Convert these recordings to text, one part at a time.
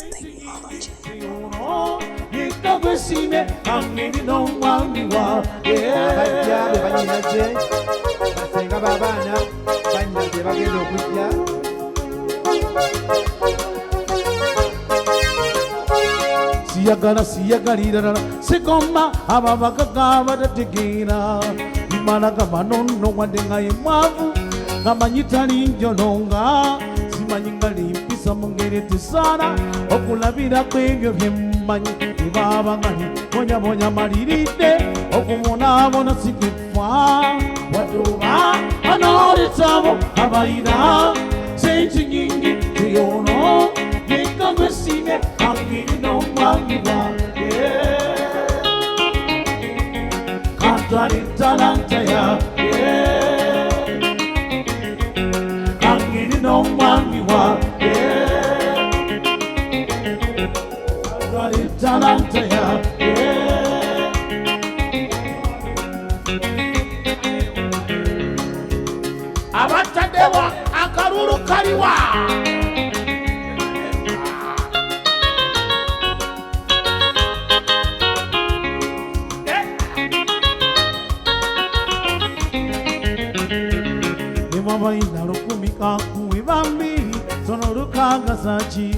technology. Siyagalira Sikoma Ababakaba the Tigina Imanaga Manono Wadenga Imavu Namanyitani Jononga Simaningali Pisamungere Tisana Okulabira Queen of him Mani Ibaba Mani Monya Monya Maririte Okumona Mona Secret Farm Wadova Anoritamo Abaida Changing Yono Yekavesime Angino Magiwa Kantari Talantaya Angino Magiwa Kantari Talantaya Abatadewa Akaruru Kariwa Kumika kuivambi sonoruka gasachi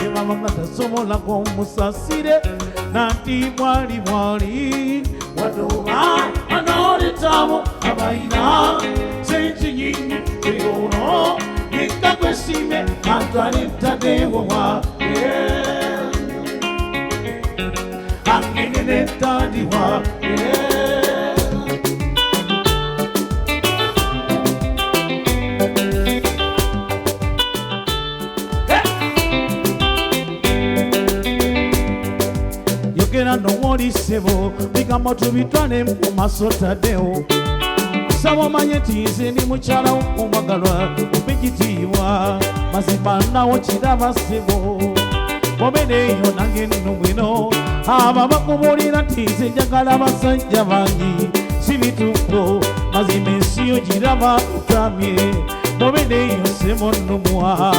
eva mata somola kwa musasire nati mwali mwali wadova anoritamo abaina senchi yingi yono nikakwesime kantarita dewa angene tadiwa no worry sebo bigamo tubitwane mu masota deo sabo manyeti zeni muchala umugalwa ubigitiwa mazibana wochidaba sebo bobede yo nange numwino aba bakubulira tize njagala basajja bangi sibituko mazimesiyo jiraba utamye bobede yo sebo numwa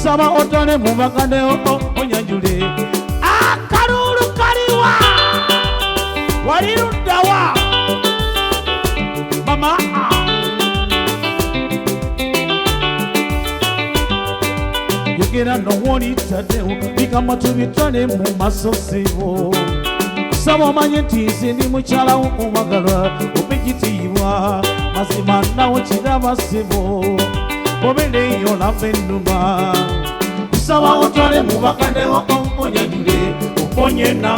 saba otane mu bakande onyanjule Walirudawa Mama Yogera no woni tadeo Bigama tubitwane mu masosibo Sabo manyetizi ni muchala umagara Ubigitiwa Mazima na uchidaba sibo Bobele yola venuma Sawa utwane mu bakande wa onye jule Uponye na